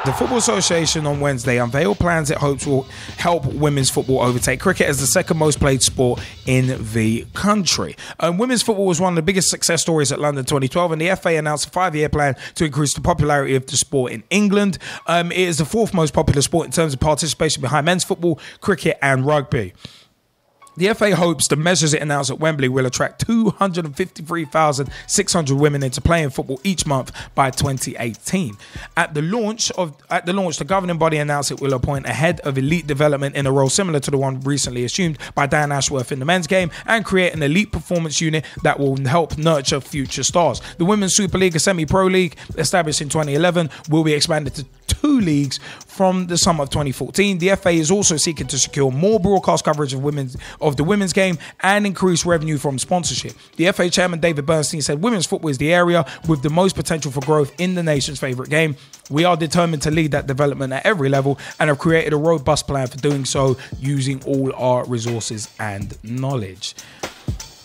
The Football Association on Wednesday unveiled plans it hopes will help women's football overtake cricket as the second most played sport in the country. Women's football was one of the biggest success stories at London 2012, and the FA announced a 5-year plan to increase the popularity of the sport in England. It is the fourth most popular sport in terms of participation behind men's football, cricket and rugby. The FA hopes the measures it announced at Wembley will attract 253,600 women into playing football each month by 2018. At the launch, the governing body announced it will appoint a head of elite development in a role similar to the one recently assumed by Dan Ashworth in the men's game, and create an elite performance unit that will help nurture future stars. The Women's Super League, a semi-pro league established in 2011, will be expanded to 2 leagues from the summer of 2014. The FA is also seeking to secure more broadcast coverage of the women's game and increase revenue from sponsorship. The FA chairman David Bernstein said women's football is the area with the most potential for growth in the nation's favourite game. We are determined to lead that development at every level and have created a robust plan for doing so using all our resources and knowledge.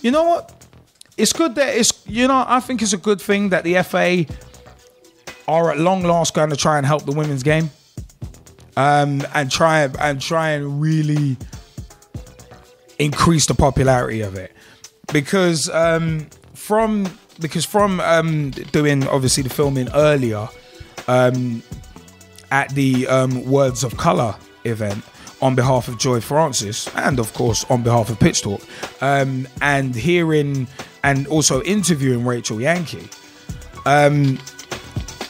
You know what? It's good that I think it's a good thing that the FA are at long last going to try and help the women's game, and try and really increase the popularity of it, because from doing obviously the filming earlier at the Words of Colour event on behalf of Joy Francis and of course on behalf of Pitch Talk, and hearing and also interviewing Rachel Yankee,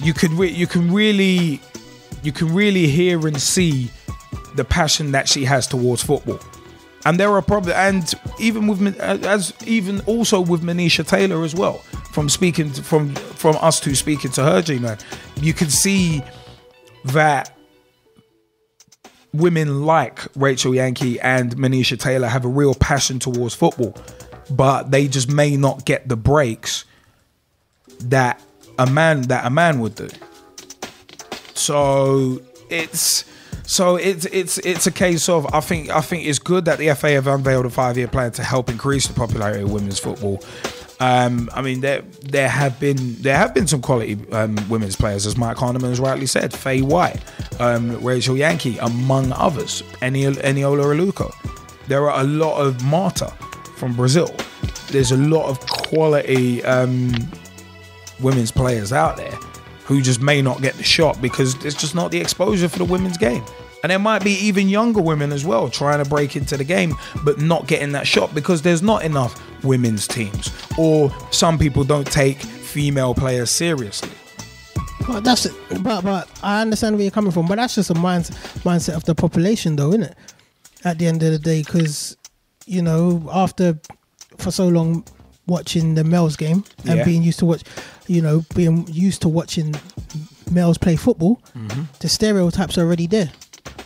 you can really hear and see the passion that she has towards football. And there are problems, and even also with Manisha Taylor as well. From speaking from us two speaking to her, Gman, you can see that women like Rachel Yankee and Manisha Taylor have a real passion towards football, but they just may not get the breaks that a man would do. So it's a case of I think it's good that the FA have unveiled a 5-year plan to help increase the popularity of women's football. I mean, there have been some quality women's players, as Mike Harniman has rightly said. Faye White, Rachel Yankee, among others. Eniola Aluko. There are a lot of Marta from Brazil. There's a lot of quality women's players out there who just may not get the shot because there's just not the exposure for the women's game. And there might be even younger women as well trying to break into the game but not getting that shot because there's not enough women's teams, or some people don't take female players seriously. But but I understand where you're coming from, but that's just a mindset of the population though, isn't it? At the end of the day, because after for so long watching the males game and being used to watching males play football, the stereotypes are already there.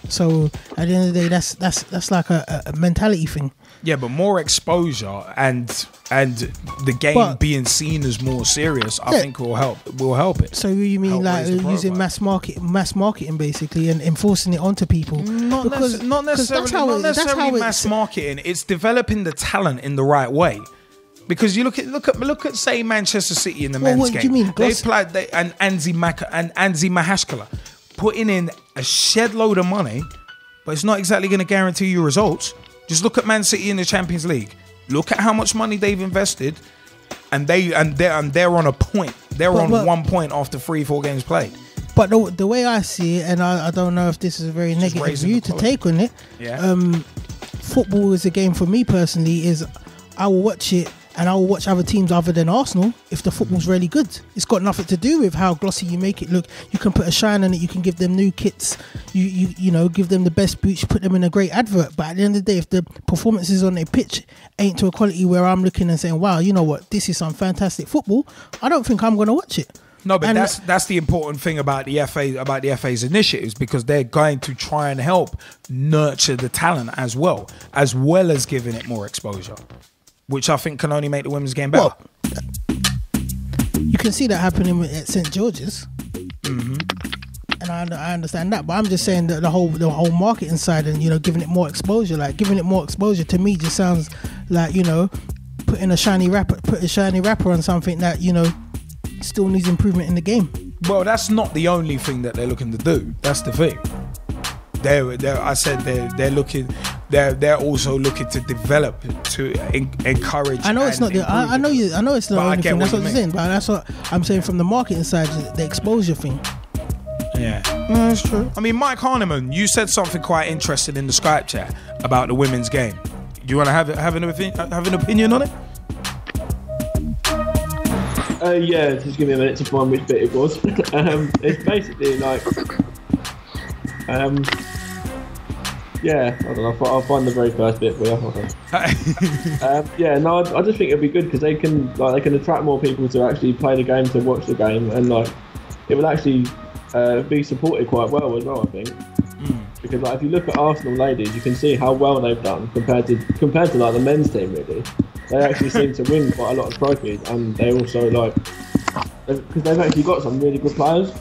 So at the end of the day, that's like a mentality thing. Yeah, but more exposure and the game being seen as more serious, I think will help it. So you mean like using mass marketing basically and enforcing it onto people? Not necessarily mass marketing. It's developing the talent in the right way. Because you look at say Manchester City in the men's game. What do you mean? And Anzi Mahashkala putting in a shed load of money, but it's not exactly going to guarantee you results. Just look at Man City in the Champions League. Look at how much money they've invested, and they're on a point. They're on 1 point after 3-4 games played. But the way I see it, and I don't know if this is a very negative view to take on it. Yeah. Football is a game for me personally. I will watch it. And I will watch other teams other than Arsenal if the football's really good. It's got nothing to do with how glossy you make it look. You can put a shine on it. You can give them new kits. You give them the best boots. You put them in a great advert. But at the end of the day, if the performances on their pitch ain't to a quality where I'm looking and saying, wow, you know what, this is some fantastic football, I don't think I'm going to watch it. No, but that's the important thing about the FA's initiatives, because they're going to try and help nurture the talent as well as giving it more exposure, which I think can only make the women's game better. Well, you can see that happening at St. George's, and I understand that. But I'm just saying that the whole marketing side and giving it more exposure. Like giving it more exposure to me just sounds like putting a shiny wrapper on something that still needs improvement in the game. Well, that's not the only thing that they're looking to do. That's the thing. I said they're looking. They're also looking to develop, to encourage. I know it's not. I know it's not the only thing. That's what I'm saying. But that's what I'm saying from the marketing side, the exposure thing. Yeah, that's true. I mean, Mike Harniman, you said something quite interesting in the Skype chat about the women's game. Do you want to have an opinion on it? Yeah, just give me a minute to find which bit it was. It's basically like, yeah, I don't know. I'll find the very first bit for you. Yeah, no, I just think it'd be good because they can attract more people to actually play the game, to watch the game, and like it will actually be supported quite well as well. I think because like if you look at Arsenal ladies, you can see how well they've done compared to like the men's team. Really, they actually seem to win quite a lot of trophies, and they also like because they've actually got some really good players.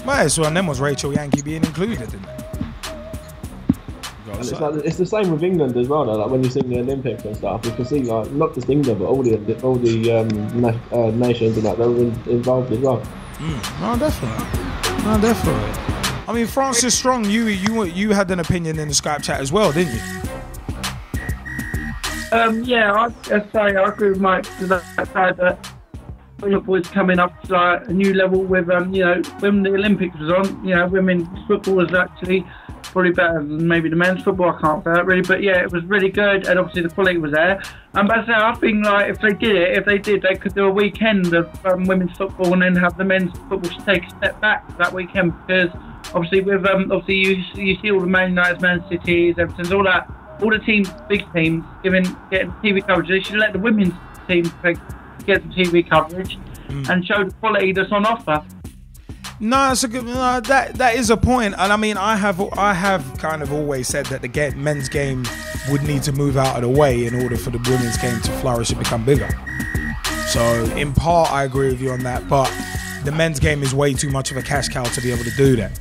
Well, so and then was Rachel Yankee being included in that. And it's the same with England as well. Though, like when you see the Olympics and stuff, you can see like not just England but all the nations and that they're involved as well. No, definitely. I mean, Francis Strong, you had an opinion in the Skype chat as well, didn't you? Yeah, I agree with Mike to that side that football is coming up to like a new level with when the Olympics was on, women's football was actually probably better than maybe the men's football. I can't say that really, but yeah, it was really good, and obviously the quality was there. But I think like if they could do a weekend of women's football and then have the men's football take a step back that weekend, because obviously with you see all the Man United, Man Cities, Everton's, all the teams, big teams, getting TV coverage. They should let the women's team get some TV coverage and show the quality that's on offer. No, it's a good. No, that is a point, and I mean, I have kind of always said that the men's game would need to move out of the way in order for the women's game to flourish and become bigger. So, in part, I agree with you on that, but the men's game is way too much of a cash cow to be able to do that.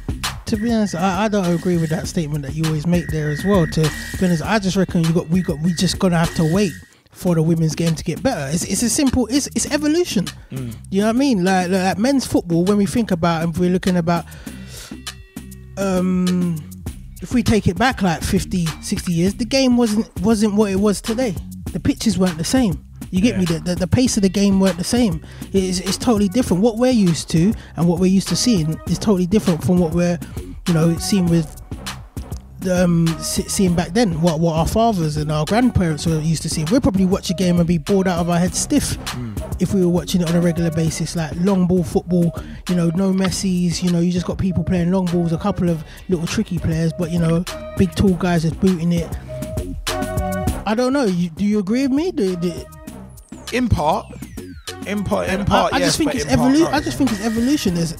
To be honest, I don't agree with that statement that you always make there as well. To be honest, I just reckon we just gonna have to wait for the women's game to get better. It's a simple. It's evolution. You know what I mean? Like men's football. When we think about, if we're looking about, if we take it back like 50, 60 years, the game wasn't what it was today. The pitches weren't the same. You get me? The pace of the game weren't the same. It's totally different. What we're used to and what we're used to seeing is totally different from what we're, seeing with. Seeing back then, what our fathers and our grandparents were used to seeing. We'd probably watch a game and be bored out of our heads stiff if we were watching it on a regular basis, like long ball football. No Messi's. You just got people playing long balls, a couple of little tricky players, but big tall guys just booting it. I don't know. Do you agree with me? In part. I just think it's evolution. I just think it's evolution. There's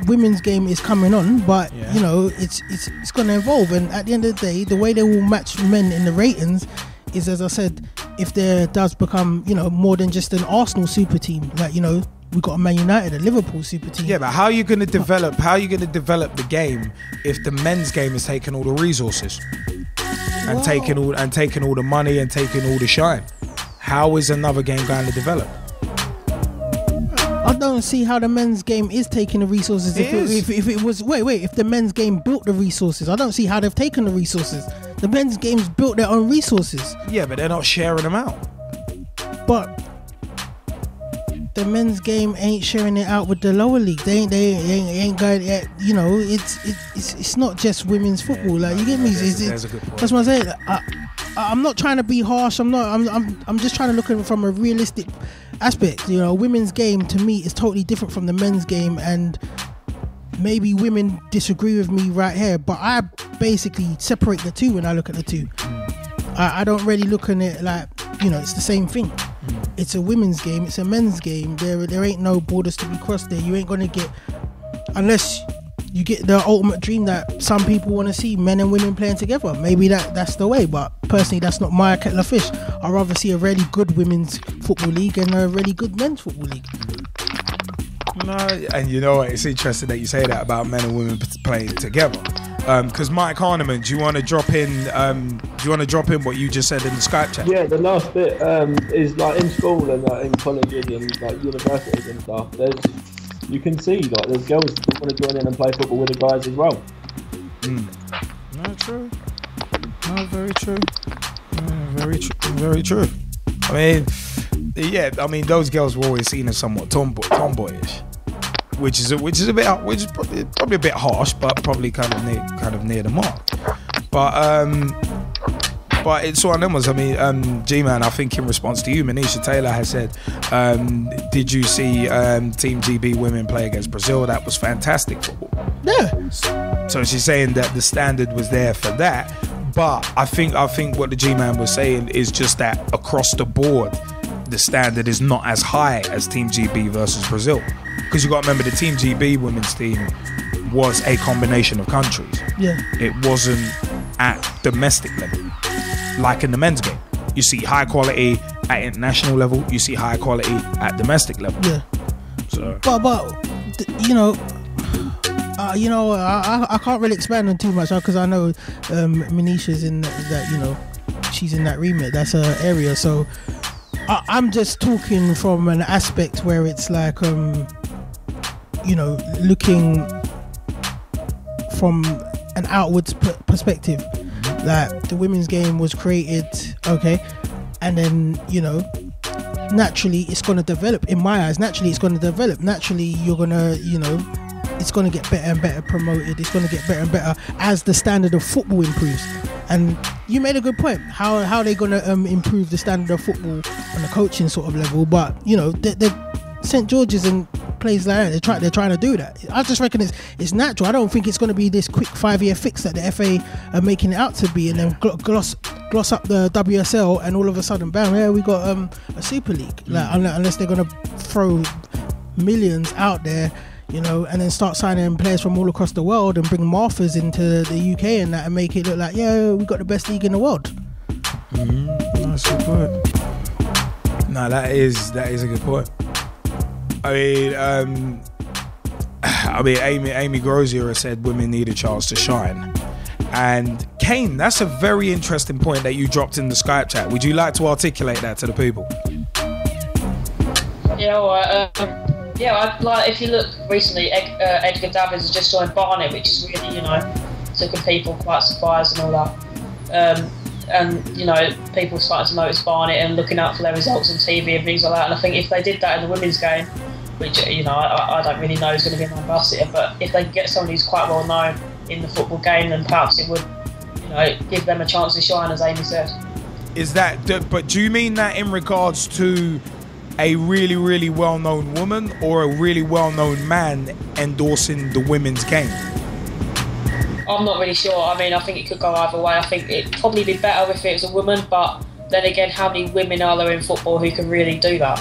women's game is coming on, but it's going to evolve, and at the end of the day, the way they will match men in the ratings is, as I said, if there does become more than just an Arsenal super team, like we've got a Man United, a Liverpool super team. Yeah, but how are you going to develop the game if the men's game is taking all the resources and taking all the money and taking all the shine? How is another game going to develop? I don't see how the men's game is taking the resources. If it was if the men's game built the resources, I don't see how they've taken the resources. The men's game's built their own resources. Yeah, but they're not sharing them out. But the men's game ain't sharing it out with the lower league. They ain't going. It's not just women's football. Like, you get me? That's a good point. That's what I'm saying. I'm not trying to be harsh. I'm just trying to look at it from a realistic aspect. Women's game to me is totally different from the men's game, and maybe women disagree with me right here, but I basically separate the two when I look at the two. I don't really look at it like it's the same thing. It's a women's game, it's a men's game. There ain't no borders to be crossed there. You ain't gonna get, unless you get the ultimate dream that some people want to see men and women playing together. Maybe that's the way, but personally that's not my kettle of fish. I'd rather see a really good women's football league and a really good men's football league. No, and it's interesting that you say that about men and women playing together. Because Mike Harniman, do you want to drop in what you just said in the Skype chat? Yeah, the last bit is like in school and in colleges and like universities and stuff. you can see like there's girls that want to join in and play football with the guys as well. No, true. No, very true. Very true. Very true. I mean, yeah. I mean, those girls were always seen as somewhat tomboyish, which is probably a bit harsh, but probably kind of near the mark. But it's one of them was, I mean, Gman, I think in response to you, Manisha Taylor has said, did you see Team GB women play against Brazil? That was fantastic football. Yeah. So she's saying that the standard was there for that. But I think what the G-Man was saying is just that across the board, the standard is not as high as Team GB versus Brazil. Because you got to remember, the Team GB women's team was a combination of countries. Yeah. It wasn't at domestic level. Like in the men's game, you see high quality at international level, you see high quality at domestic level. Yeah. So, but I can't really expand on too much because I know Manisha's in that, she's in that remit. That's her area. So I'm just talking from an aspect where it's like, looking from an outwards perspective. Like the women's game was created, okay, and then naturally it's gonna develop. In my eyes, naturally it's gonna develop. Naturally you're gonna, it's gonna get better and better promoted. It's gonna get better and better as the standard of football improves. And you made a good point. How are they gonna improve the standard of football on a coaching sort of level? But the St George's and plays like that, they're trying to do that. I just reckon it's natural. I don't think it's going to be this quick 5-year fix that the FA are making it out to be, and then gloss up the WSL, and all of a sudden, bam, yeah, we got a Super League. Like unless they're going to throw millions out there, and then start signing players from all across the world and bring Marthas into the UK and that, and make it look like, yeah, we got the best league in the world. That's a good point. No, that is a good point. I mean, Amy Grozier has said women need a chance to shine. And Cain, that's a very interesting point that you dropped in the Skype chat. Would you like to articulate that to the people? Yeah, all right. Like if you look recently, Edgar Davids has just joined Barnet, which is really, took people quite surprised and all that. And people starting to notice Barnet and looking out for their results on TV and things like that. And I think if they did that in the women's game, which I don't really know is going to be an ambassador, but if they can get someone who's quite well known in the football game, then perhaps it would, give them a chance to shine, as Amy said. Is that? But do you mean that in regards to a really, really well-known woman or a really well-known man endorsing the women's game? I'm not really sure. I mean, I think it could go either way. I think it'd probably be better if it was a woman, but then again, how many women are there in football who can really do that?